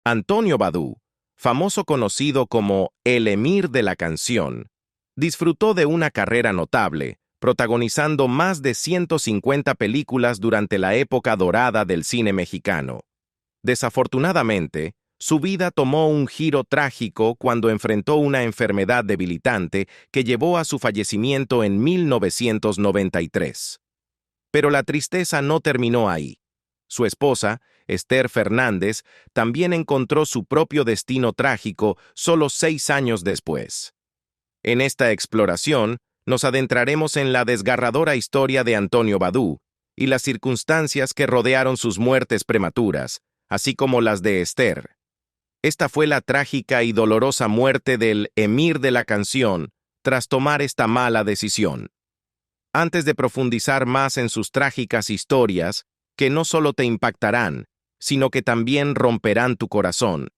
Antonio Badú, famoso conocido como el Emir de la canción, disfrutó de una carrera notable, protagonizando más de 150 películas durante la época dorada del cine mexicano. Desafortunadamente, su vida tomó un giro trágico cuando enfrentó una enfermedad debilitante que llevó a su fallecimiento en 1993. Pero la tristeza no terminó ahí. Su esposa, Esther Fernández, también encontró su propio destino trágico solo 6 años después. En esta exploración, nos adentraremos en la desgarradora historia de Antonio Badú y las circunstancias que rodearon sus muertes prematuras, así como las de Esther. Esta fue la trágica y dolorosa muerte del emir de la canción tras tomar esta mala decisión. Antes de profundizar más en sus trágicas historias, que no solo te impactarán, sino que también romperán tu corazón,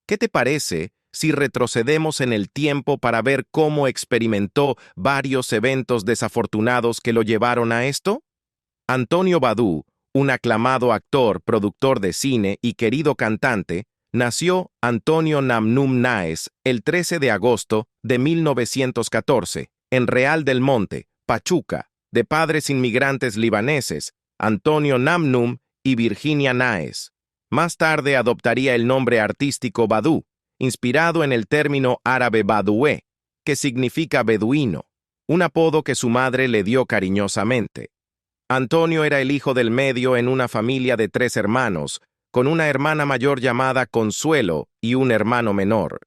¿qué te parece si retrocedemos en el tiempo para ver cómo experimentó varios eventos desafortunados que lo llevaron a esto? Antonio Badú, un aclamado actor, productor de cine y querido cantante, nació Antonio Namnum Náez el 13 de agosto de 1914, en Real del Monte, Pachuca, de padres inmigrantes libaneses, Antonio Namnum y Virginia Náez. Más tarde adoptaría el nombre artístico Badú, inspirado en el término árabe badoué, que significa beduino, un apodo que su madre le dio cariñosamente. Antonio era el hijo del medio en una familia de 3 hermanos, con una hermana mayor llamada Consuelo y un hermano menor.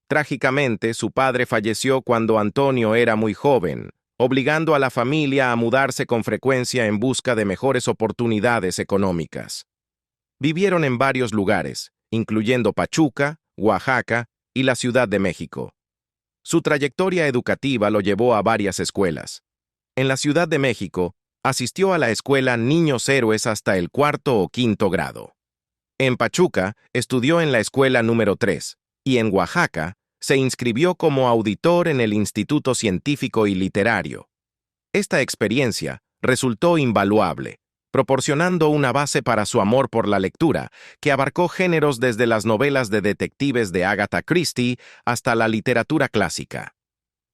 Trágicamente, su padre falleció cuando Antonio era muy joven, obligando a la familia a mudarse con frecuencia en busca de mejores oportunidades económicas. Vivieron en varios lugares, incluyendo Pachuca, Oaxaca y la Ciudad de México. Su trayectoria educativa lo llevó a varias escuelas. En la Ciudad de México, asistió a la escuela Niños Héroes hasta el 4º o 5º grado. En Pachuca, estudió en la escuela número 3, y en Oaxaca, se inscribió como auditor en el Instituto Científico y Literario. Esta experiencia resultó invaluable, proporcionando una base para su amor por la lectura, que abarcó géneros desde las novelas de detectives de Agatha Christie hasta la literatura clásica.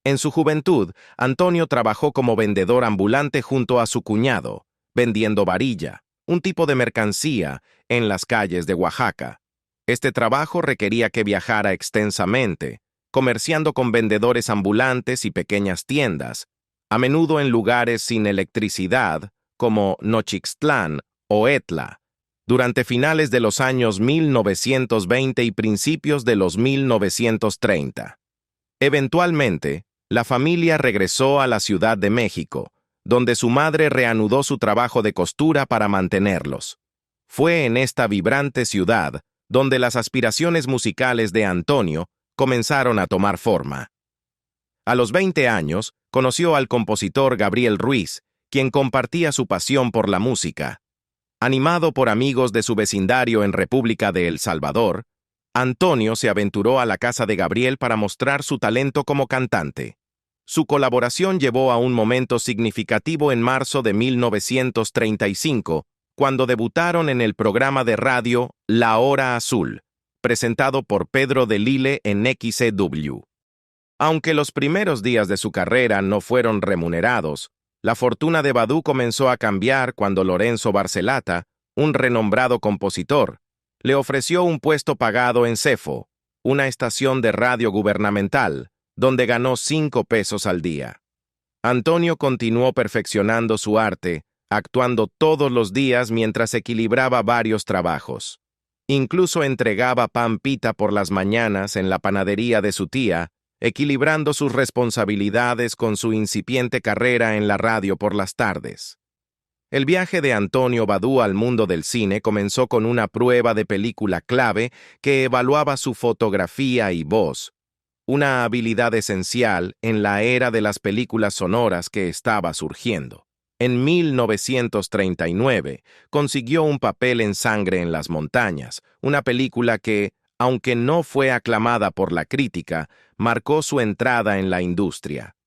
En su juventud, Antonio trabajó como vendedor ambulante junto a su cuñado, vendiendo varilla, un tipo de mercancía, en las calles de Oaxaca. Este trabajo requería que viajara extensamente, comerciando con vendedores ambulantes y pequeñas tiendas, a menudo en lugares sin electricidad, como Nochixtlán o Etla, durante finales de los años 1920 y principios de los 1930. Eventualmente, la familia regresó a la Ciudad de México, donde su madre reanudó su trabajo de costura para mantenerlos. Fue en esta vibrante ciudad donde las aspiraciones musicales de Antonio comenzaron a tomar forma. A los 20 años, conoció al compositor Gabriel Ruiz, quien compartía su pasión por la música. Animado por amigos de su vecindario en República de El Salvador, Antonio se aventuró a la casa de Gabriel para mostrar su talento como cantante. Su colaboración llevó a un momento significativo en marzo de 1935, cuando debutaron en el programa de radio La Hora Azul, presentado por Pedro de Lille en XEW. Aunque los primeros días de su carrera no fueron remunerados, la fortuna de Badú comenzó a cambiar cuando Lorenzo Barcelata, un renombrado compositor, le ofreció un puesto pagado en CEFO, una estación de radio gubernamental, donde ganó 5 pesos al día. Antonio continuó perfeccionando su arte, actuando todos los días mientras equilibraba varios trabajos. Incluso entregaba pan pita por las mañanas en la panadería de su tía, equilibrando sus responsabilidades con su incipiente carrera en la radio por las tardes. El viaje de Antonio Badú al mundo del cine comenzó con una prueba de película clave que evaluaba su fotografía y voz, una habilidad esencial en la era de las películas sonoras que estaba surgiendo. En 1939, consiguió un papel en Sangre en las montañas, una película que, aunque no fue aclamada por la crítica, marcó su entrada en la industria.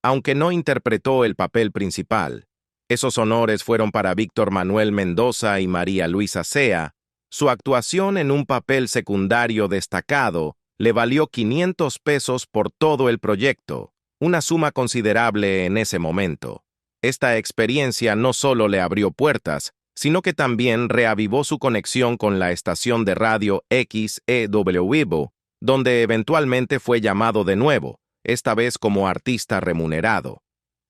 Aunque no interpretó el papel principal, esos honores fueron para Víctor Manuel Mendoza y María Luisa Sea, Su actuación en un papel secundario destacado le valió 500 pesos por todo el proyecto, una suma considerable en ese momento. Esta experiencia no solo le abrió puertas, sino que también reavivó su conexión con la estación de radio XEW, donde eventualmente fue llamado de nuevo, esta vez como artista remunerado.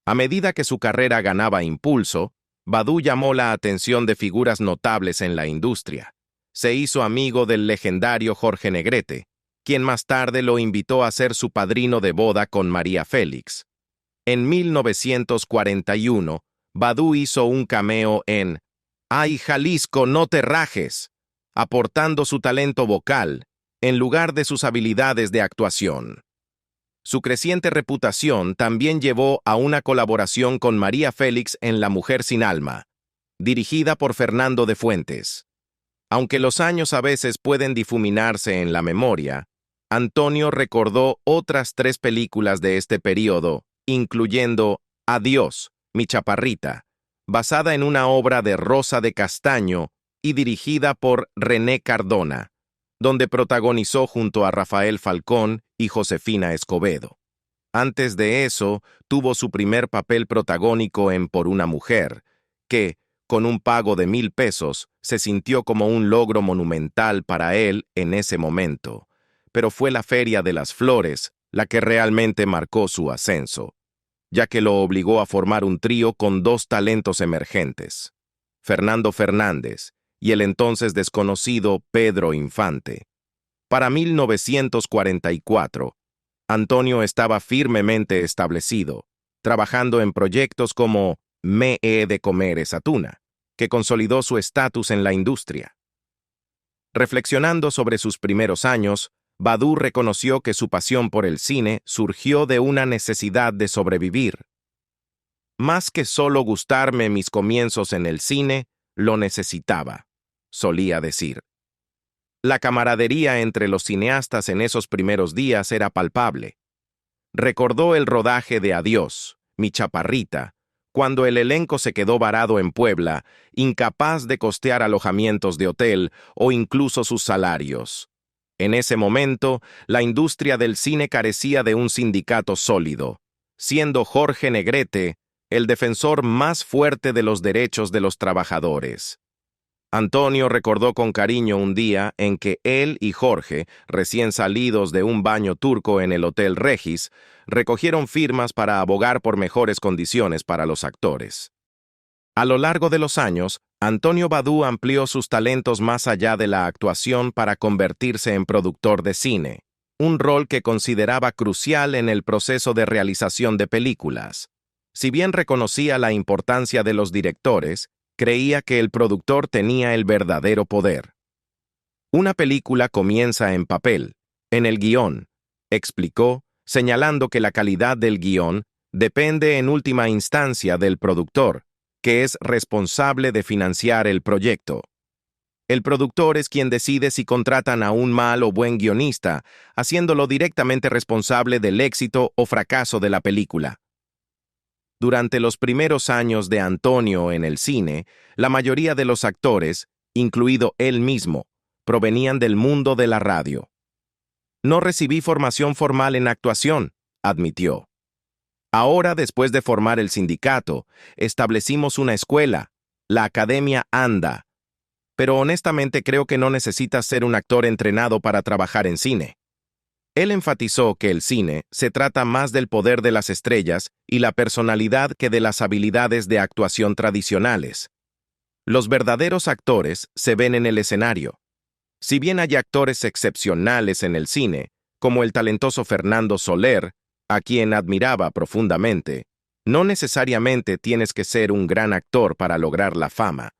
A medida que su carrera ganaba impulso, Badu llamó la atención de figuras notables en la industria. Se hizo amigo del legendario Jorge Negrete, quien más tarde lo invitó a ser su padrino de boda con María Félix. En 1941, Badu hizo un cameo en ¡Ay, Jalisco, no te rajes!, aportando su talento vocal en lugar de sus habilidades de actuación. Su creciente reputación también llevó a una colaboración con María Félix en La mujer sin alma, dirigida por Fernando de Fuentes. Aunque los años a veces pueden difuminarse en la memoria, Antonio recordó otras 3 películas de este período, incluyendo Adiós, mi chaparrita, basada en una obra de Rosa de Castaño y dirigida por René Cardona, donde protagonizó junto a Rafael Falcón y Josefina Escobedo. Antes de eso, tuvo su primer papel protagónico en Por una mujer, que, con un pago de 1,000 pesos, se sintió como un logro monumental para él en ese momento. Pero fue la Feria de las Flores la que realmente marcó su ascenso, ya que lo obligó a formar un trío con 2 talentos emergentes, Fernando Fernández y el entonces desconocido Pedro Infante. Para 1944, Antonio estaba firmemente establecido, trabajando en proyectos como Me he de comer esa tuna, que consolidó su estatus en la industria. Reflexionando sobre sus primeros años, Badu reconoció que su pasión por el cine surgió de una necesidad de sobrevivir. Más que solo gustarme mis comienzos en el cine, lo necesitaba, solía decir. La camaradería entre los cineastas en esos primeros días era palpable. Recordó el rodaje de Adiós, mi chaparrita, cuando el elenco se quedó varado en Puebla, incapaz de costear alojamientos de hotel o incluso sus salarios. En ese momento, la industria del cine carecía de un sindicato sólido, siendo Jorge Negrete el defensor más fuerte de los derechos de los trabajadores. Antonio recordó con cariño un día en que él y Jorge, recién salidos de un baño turco en el Hotel Regis, recogieron firmas para abogar por mejores condiciones para los actores. A lo largo de los años, Antonio Badu amplió sus talentos más allá de la actuación para convertirse en productor de cine, un rol que consideraba crucial en el proceso de realización de películas. Si bien reconocía la importancia de los directores, creía que el productor tenía el verdadero poder. Una película comienza en papel, en el guión, explicó, señalando que la calidad del guión depende en última instancia del productor, que es responsable de financiar el proyecto. El productor es quien decide si contratan a un mal o buen guionista, haciéndolo directamente responsable del éxito o fracaso de la película. Durante los primeros años de Antonio en el cine, la mayoría de los actores, incluido él mismo, provenían del mundo de la radio. No recibí formación formal en actuación, admitió. Ahora, después de formar el sindicato, establecimos una escuela, la Academia ANDA, pero honestamente creo que no necesitas ser un actor entrenado para trabajar en cine. Él enfatizó que el cine se trata más del poder de las estrellas y la personalidad que de las habilidades de actuación tradicionales. Los verdaderos actores se ven en el escenario. Si bien hay actores excepcionales en el cine, como el talentoso Fernando Soler, a quien admiraba profundamente, no necesariamente tienes que ser un gran actor para lograr la fama.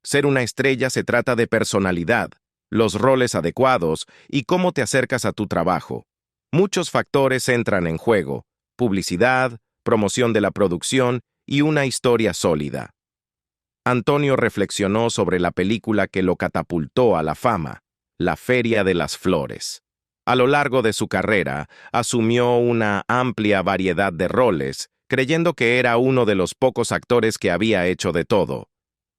Ser una estrella se trata de personalidad, los roles adecuados y cómo te acercas a tu trabajo. Muchos factores entran en juego: publicidad, promoción de la producción y una historia sólida. Antonio reflexionó sobre la película que lo catapultó a la fama, La Feria de las Flores. A lo largo de su carrera, asumió una amplia variedad de roles, creyendo que era uno de los pocos actores que había hecho de todo.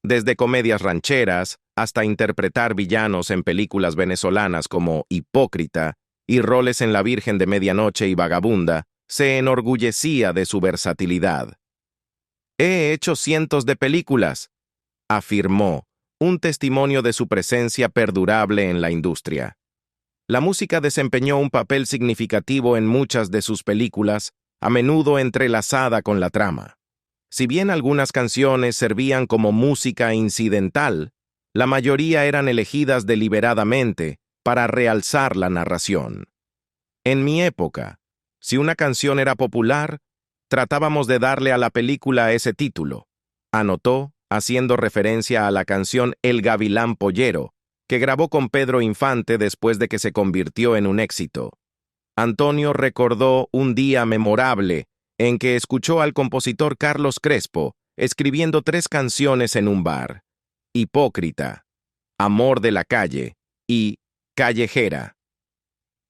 Desde comedias rancheras, hasta interpretar villanos en películas venezolanas como Hipócrita y roles en La Virgen de Medianoche y Vagabunda, se enorgullecía de su versatilidad. «He hecho cientos de películas», afirmó, un testimonio de su presencia perdurable en la industria. La música desempeñó un papel significativo en muchas de sus películas, a menudo entrelazada con la trama. Si bien algunas canciones servían como música incidental, la mayoría eran elegidas deliberadamente para realzar la narración. En mi época, si una canción era popular, tratábamos de darle a la película ese título, anotó, haciendo referencia a la canción El Gavilán Pollero, que grabó con Pedro Infante después de que se convirtió en un éxito. Antonio recordó un día memorable en que escuchó al compositor Carlos Crespo escribiendo 3 canciones en un bar: Hipócrita, Amor de la calle y Callejera.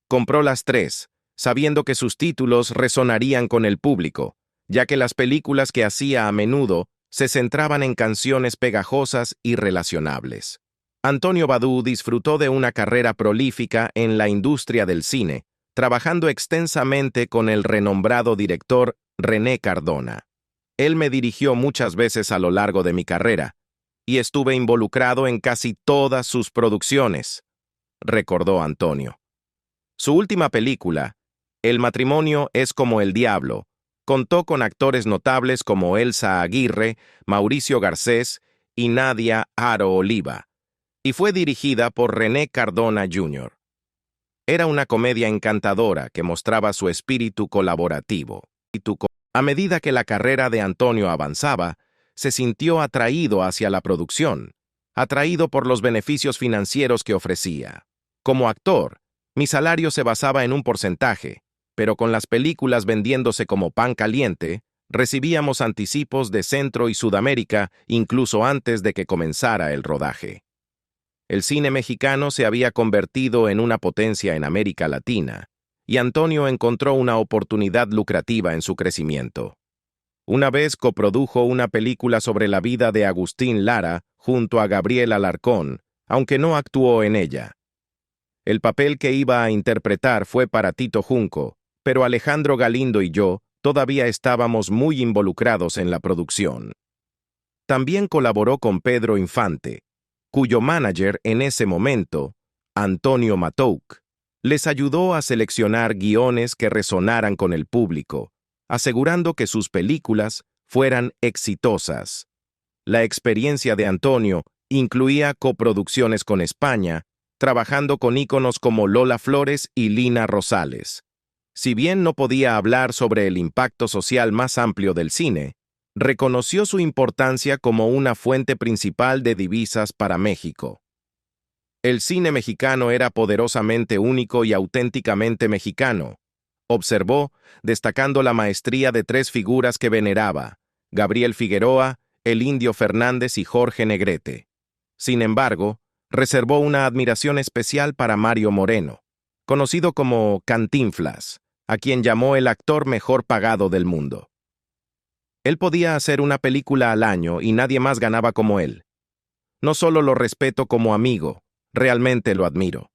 Compró las 3, sabiendo que sus títulos resonarían con el público, ya que las películas que hacía a menudo se centraban en canciones pegajosas y relacionables. Antonio Badú disfrutó de una carrera prolífica en la industria del cine, trabajando extensamente con el renombrado director René Cardona. Él me dirigió muchas veces a lo largo de mi carrera, y estuve involucrado en casi todas sus producciones, recordó Antonio. Su última película, El matrimonio es como el diablo, contó con actores notables como Elsa Aguirre, Mauricio Garcés y Nadia Aro Oliva, y fue dirigida por René Cardona Jr. Era una comedia encantadora que mostraba su espíritu colaborativo. A medida que la carrera de Antonio avanzaba, se sintió atraído hacia la producción, atraído por los beneficios financieros que ofrecía. Como actor, mi salario se basaba en un porcentaje, pero con las películas vendiéndose como pan caliente, recibíamos anticipos de Centro y Sudamérica incluso antes de que comenzara el rodaje. El cine mexicano se había convertido en una potencia en América Latina, y Antonio encontró una oportunidad lucrativa en su crecimiento. Una vez coprodujo una película sobre la vida de Agustín Lara junto a Gabriel Alarcón, aunque no actuó en ella. El papel que iba a interpretar fue para Tito Junco, pero Alejandro Galindo y yo todavía estábamos muy involucrados en la producción. También colaboró con Pedro Infante, cuyo manager en ese momento, Antonio Matouk, les ayudó a seleccionar guiones que resonaran con el público, asegurando que sus películas fueran exitosas. La experiencia de Antonio incluía coproducciones con España, trabajando con íconos como Lola Flores y Lina Rosales. Si bien no podía hablar sobre el impacto social más amplio del cine, reconoció su importancia como una fuente principal de divisas para México. El cine mexicano era poderosamente único y auténticamente mexicano, observó, destacando la maestría de 3 figuras que veneraba: Gabriel Figueroa, el Indio Fernández y Jorge Negrete. Sin embargo, reservó una admiración especial para Mario Moreno, conocido como Cantinflas, a quien llamó el actor mejor pagado del mundo. Él podía hacer una película al año y nadie más ganaba como él. No solo lo respeto como amigo, realmente lo admiro.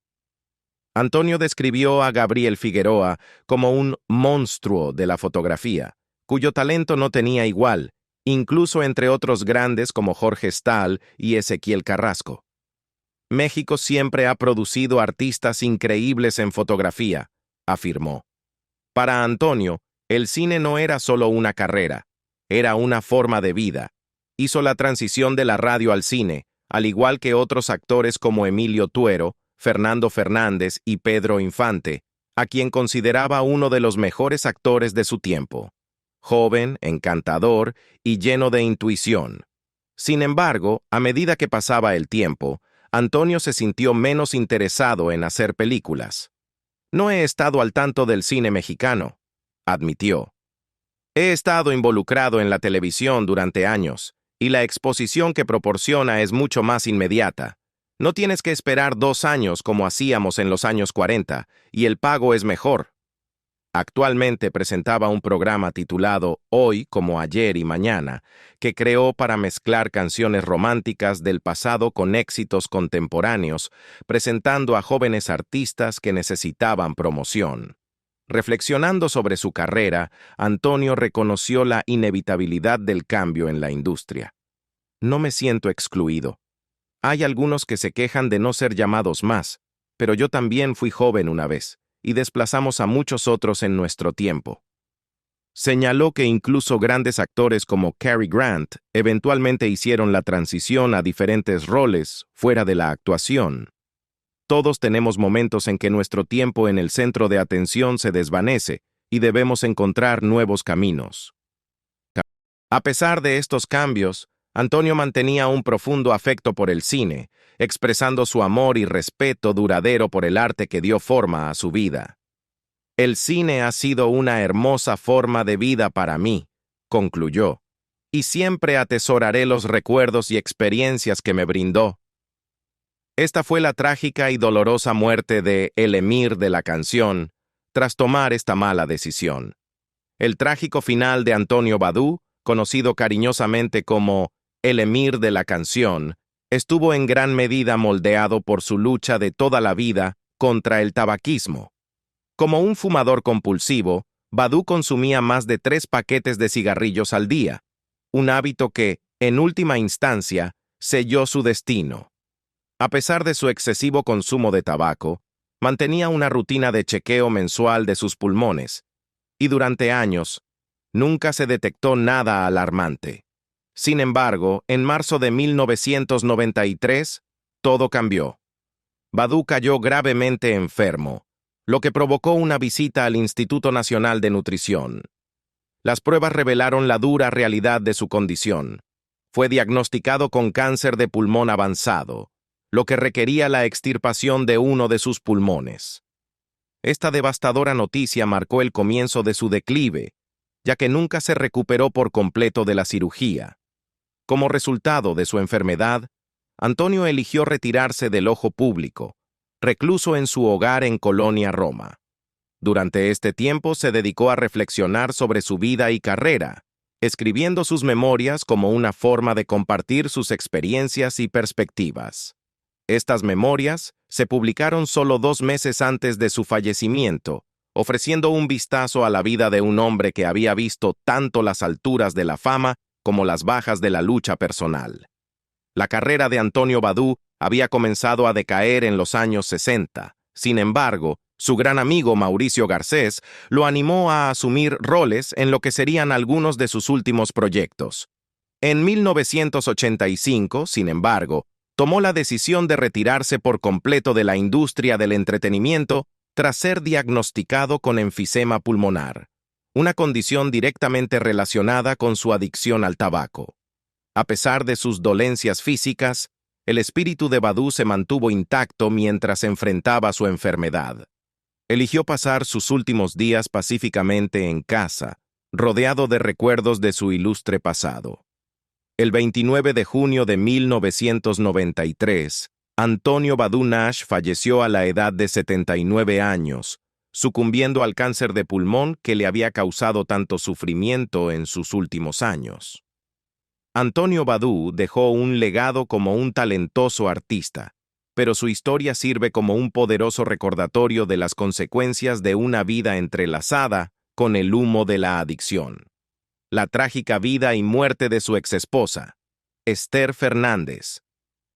Antonio describió a Gabriel Figueroa como un monstruo de la fotografía, cuyo talento no tenía igual, incluso entre otros grandes como Jorge Stahl y Ezequiel Carrasco. México siempre ha producido artistas increíbles en fotografía, afirmó. Para Antonio, el cine no era solo una carrera, era una forma de vida. Hizo la transición de la radio al cine, al igual que otros actores como Emilio Tuero, Fernando Fernández y Pedro Infante, a quien consideraba uno de los mejores actores de su tiempo. Joven, encantador y lleno de intuición. Sin embargo, a medida que pasaba el tiempo, Antonio se sintió menos interesado en hacer películas. No he estado al tanto del cine mexicano, admitió. He estado involucrado en la televisión durante años, y la exposición que proporciona es mucho más inmediata. No tienes que esperar 2 años como hacíamos en los años 40, y el pago es mejor. Actualmente presentaba un programa titulado Hoy como ayer y mañana, que creó para mezclar canciones románticas del pasado con éxitos contemporáneos, presentando a jóvenes artistas que necesitaban promoción. Reflexionando sobre su carrera, Antonio reconoció la inevitabilidad del cambio en la industria. No me siento excluido. Hay algunos que se quejan de no ser llamados más, pero yo también fui joven una vez, y desplazamos a muchos otros en nuestro tiempo. Señaló que incluso grandes actores como Cary Grant eventualmente hicieron la transición a diferentes roles fuera de la actuación. Todos tenemos momentos en que nuestro tiempo en el centro de atención se desvanece y debemos encontrar nuevos caminos. A pesar de estos cambios, Antonio mantenía un profundo afecto por el cine, expresando su amor y respeto duradero por el arte que dio forma a su vida. El cine ha sido una hermosa forma de vida para mí, concluyó, y siempre atesoraré los recuerdos y experiencias que me brindó. Esta fue la trágica y dolorosa muerte de el emir de la canción, tras tomar esta mala decisión. El trágico final de Antonio Badú, conocido cariñosamente como el emir de la canción, estuvo en gran medida moldeado por su lucha de toda la vida contra el tabaquismo. Como un fumador compulsivo, Badú consumía más de 3 paquetes de cigarrillos al día, un hábito que, en última instancia, selló su destino. A pesar de su excesivo consumo de tabaco, mantenía una rutina de chequeo mensual de sus pulmones, y durante años, nunca se detectó nada alarmante. Sin embargo, en marzo de 1993, todo cambió. Badú cayó gravemente enfermo, lo que provocó una visita al Instituto Nacional de Nutrición. Las pruebas revelaron la dura realidad de su condición. Fue diagnosticado con cáncer de pulmón avanzado, lo que requería la extirpación de uno de sus pulmones. Esta devastadora noticia marcó el comienzo de su declive, ya que nunca se recuperó por completo de la cirugía. Como resultado de su enfermedad, Antonio eligió retirarse del ojo público, recluso en su hogar en Colonia, Roma. Durante este tiempo se dedicó a reflexionar sobre su vida y carrera, escribiendo sus memorias como una forma de compartir sus experiencias y perspectivas. Estas memorias se publicaron solo 2 meses antes de su fallecimiento, ofreciendo un vistazo a la vida de un hombre que había visto tanto las alturas de la fama como las bajas de la lucha personal. La carrera de Antonio Badú había comenzado a decaer en los años 60. Sin embargo, su gran amigo Mauricio Garcés lo animó a asumir roles en lo que serían algunos de sus últimos proyectos. En 1985, sin embargo, tomó la decisión de retirarse por completo de la industria del entretenimiento tras ser diagnosticado con enfisema pulmonar, una condición directamente relacionada con su adicción al tabaco. A pesar de sus dolencias físicas, el espíritu de Badú se mantuvo intacto mientras enfrentaba su enfermedad. Eligió pasar sus últimos días pacíficamente en casa, rodeado de recuerdos de su ilustre pasado. El 29 de junio de 1993, Antonio Badú Nash falleció a la edad de 79 años, sucumbiendo al cáncer de pulmón que le había causado tanto sufrimiento en sus últimos años. Antonio Badú dejó un legado como un talentoso artista, pero su historia sirve como un poderoso recordatorio de las consecuencias de una vida entrelazada con el humo de la adicción. La trágica vida y muerte de su exesposa, Esther Fernández.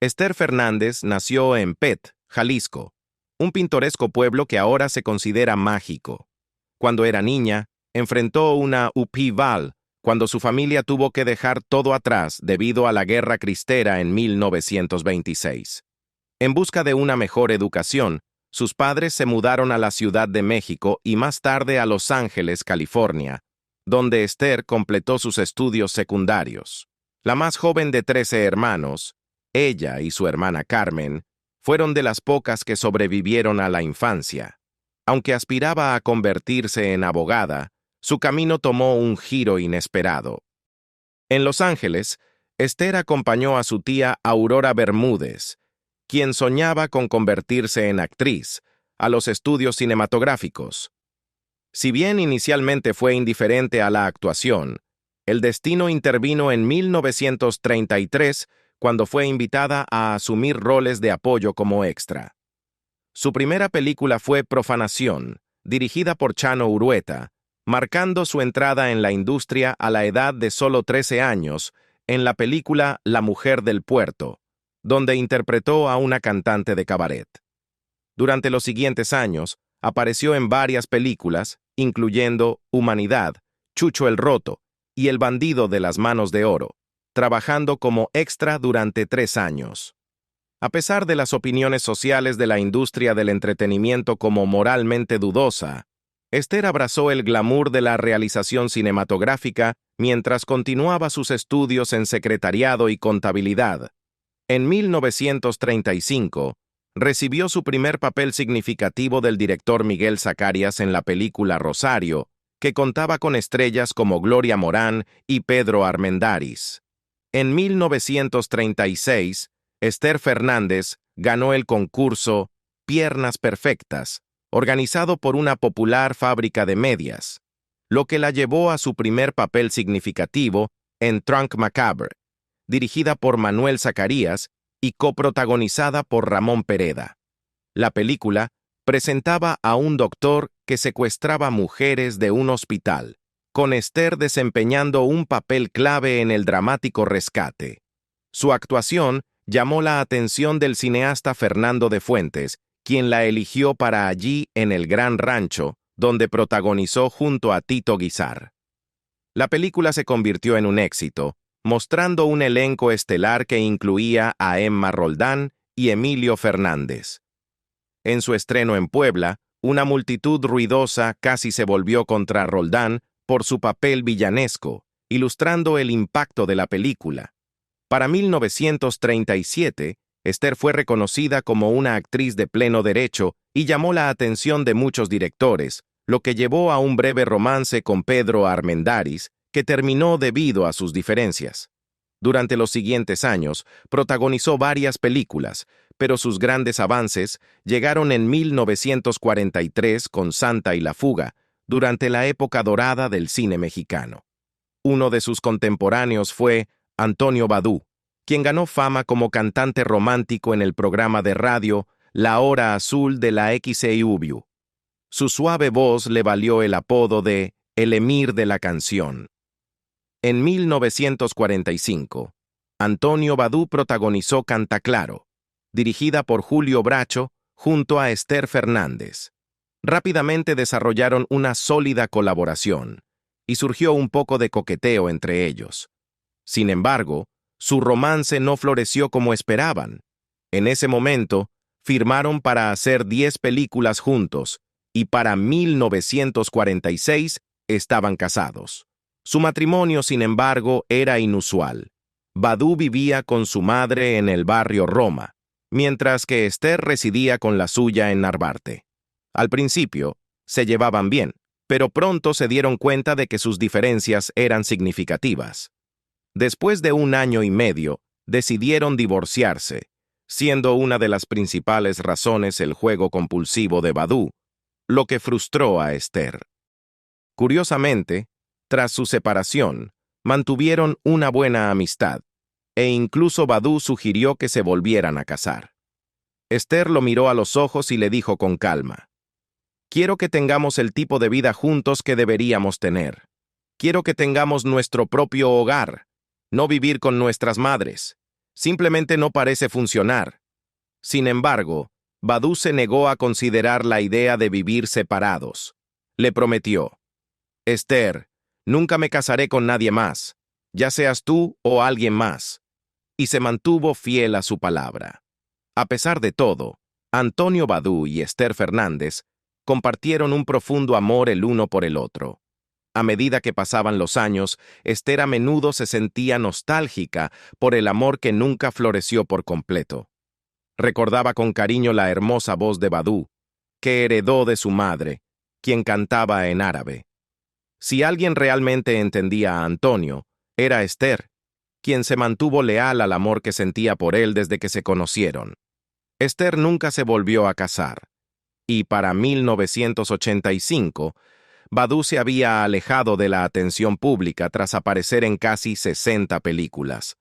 Esther Fernández nació en Pet, Jalisco, un pintoresco pueblo que ahora se considera mágico. Cuando era niña, enfrentó una upheaval cuando su familia tuvo que dejar todo atrás debido a la Guerra Cristera en 1926. En busca de una mejor educación, sus padres se mudaron a la Ciudad de México y más tarde a Los Ángeles, California, donde Esther completó sus estudios secundarios. La más joven de 13 hermanos, ella y su hermana Carmen, fueron de las pocas que sobrevivieron a la infancia. Aunque aspiraba a convertirse en abogada, su camino tomó un giro inesperado. En Los Ángeles, Esther acompañó a su tía Aurora Bermúdez, quien soñaba con convertirse en actriz, a los estudios cinematográficos. Si bien inicialmente fue indiferente a la actuación, el destino intervino en 1933 cuando fue invitada a asumir roles de apoyo como extra. Su primera película fue Profanación, dirigida por Chano Urueta, marcando su entrada en la industria a la edad de solo 13 años en la película La mujer del puerto, donde interpretó a una cantante de cabaret. Durante los siguientes años, apareció en varias películas, incluyendo Humanidad, Chucho el Roto y El bandido de las manos de oro, trabajando como extra durante 3 años. A pesar de las opiniones sociales de la industria del entretenimiento como moralmente dudosa, Esther abrazó el glamour de la realización cinematográfica mientras continuaba sus estudios en secretariado y contabilidad. En 1935, recibió su primer papel significativo del director Miguel Zacarias en la película Rosario, que contaba con estrellas como Gloria Morán y Pedro Armendáriz. En 1936, Esther Fernández ganó el concurso Piernas Perfectas, organizado por una popular fábrica de medias, lo que la llevó a su primer papel significativo en Trunk Macabre, dirigida por Manuel Zacarías y coprotagonizada por Ramón Pereda. La película presentaba a un doctor que secuestraba mujeres de un hospital, con Esther desempeñando un papel clave en el dramático rescate. Su actuación llamó la atención del cineasta Fernando de Fuentes, quien la eligió para Allí en el Gran Rancho, donde protagonizó junto a Tito Guizar. La película se convirtió en un éxito, mostrando un elenco estelar que incluía a Emma Roldán y Emilio Fernández. En su estreno en Puebla, una multitud ruidosa casi se volvió contra Roldán por su papel villanesco, ilustrando el impacto de la película. Para 1937, Esther fue reconocida como una actriz de pleno derecho y llamó la atención de muchos directores, lo que llevó a un breve romance con Pedro Armendáriz, que terminó debido a sus diferencias. Durante los siguientes años, protagonizó varias películas, pero sus grandes avances llegaron en 1943 con Santa y la fuga, durante la época dorada del cine mexicano. Uno de sus contemporáneos fue Antonio Badú, quien ganó fama como cantante romántico en el programa de radio La Hora Azul de la XEW. Su suave voz le valió el apodo de El Emir de la Canción. En 1945, Antonio Badú protagonizó Cantaclaro, dirigida por Julio Bracho junto a Esther Fernández. Rápidamente desarrollaron una sólida colaboración, y surgió un poco de coqueteo entre ellos. Sin embargo, su romance no floreció como esperaban. En ese momento, firmaron para hacer 10 películas juntos, y para 1946 estaban casados. Su matrimonio, sin embargo, era inusual. Badú vivía con su madre en el barrio Roma, mientras que Esther residía con la suya en Narvarte. Al principio, se llevaban bien, pero pronto se dieron cuenta de que sus diferencias eran significativas. Después de 1 año y medio, decidieron divorciarse, siendo una de las principales razones el juego compulsivo de Badú, lo que frustró a Esther. Curiosamente, tras su separación, mantuvieron una buena amistad, e incluso Badú sugirió que se volvieran a casar. Esther lo miró a los ojos y le dijo con calma: «Quiero que tengamos el tipo de vida juntos que deberíamos tener. Quiero que tengamos nuestro propio hogar, no vivir con nuestras madres. Simplemente no parece funcionar». Sin embargo, Badú se negó a considerar la idea de vivir separados. Le prometió: «Esther, nunca me casaré con nadie más, ya seas tú o alguien más», y se mantuvo fiel a su palabra. A pesar de todo, Antonio Badú y Esther Fernández compartieron un profundo amor el uno por el otro. A medida que pasaban los años, Esther a menudo se sentía nostálgica por el amor que nunca floreció por completo. Recordaba con cariño la hermosa voz de Badú, que heredó de su madre, quien cantaba en árabe. Si alguien realmente entendía a Antonio, era Esther, quien se mantuvo leal al amor que sentía por él desde que se conocieron. Esther nunca se volvió a casar, y para 1985, Badu se había alejado de la atención pública tras aparecer en casi 60 películas.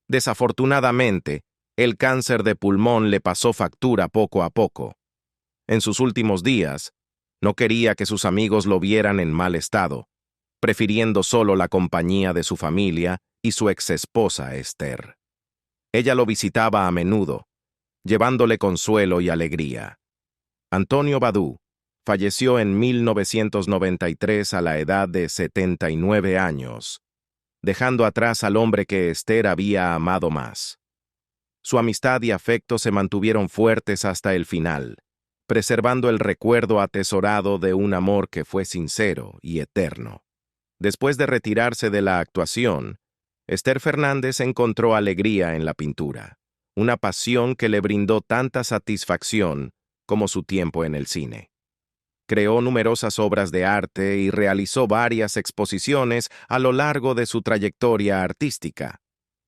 Desafortunadamente, el cáncer de pulmón le pasó factura poco a poco. En sus últimos días, no quería que sus amigos lo vieran en mal estado, prefiriendo solo la compañía de su familia y su exesposa Esther. Ella lo visitaba a menudo, llevándole consuelo y alegría. Antonio Badu falleció en 1993 a la edad de 79 años, dejando atrás al hombre que Esther había amado más. Su amistad y afecto se mantuvieron fuertes hasta el final, preservando el recuerdo atesorado de un amor que fue sincero y eterno. Después de retirarse de la actuación, Esther Fernández encontró alegría en la pintura, una pasión que le brindó tanta satisfacción como su tiempo en el cine. Creó numerosas obras de arte y realizó varias exposiciones a lo largo de su trayectoria artística.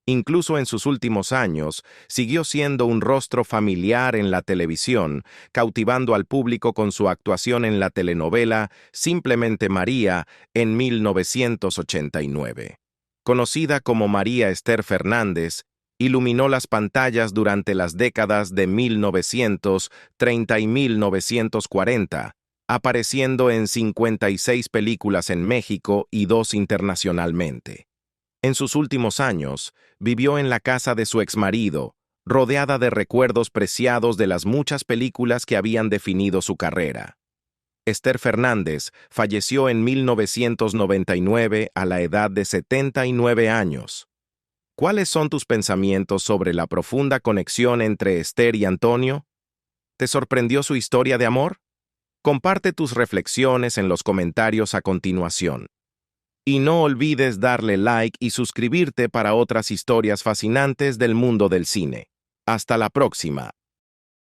Incluso en sus últimos años, siguió siendo un rostro familiar en la televisión, cautivando al público con su actuación en la telenovela Simplemente María en 1989. Conocida como María Esther Fernández, iluminó las pantallas durante las décadas de 1930 y 1940, apareciendo en 56 películas en México y 2 internacionalmente. En sus últimos años, vivió en la casa de su exmarido, rodeada de recuerdos preciados de las muchas películas que habían definido su carrera. Esther Fernández falleció en 1999 a la edad de 79 años. ¿Cuáles son tus pensamientos sobre la profunda conexión entre Esther y Antonio? ¿Te sorprendió su historia de amor? Comparte tus reflexiones en los comentarios a continuación. Y no olvides darle like y suscribirte para otras historias fascinantes del mundo del cine. Hasta la próxima.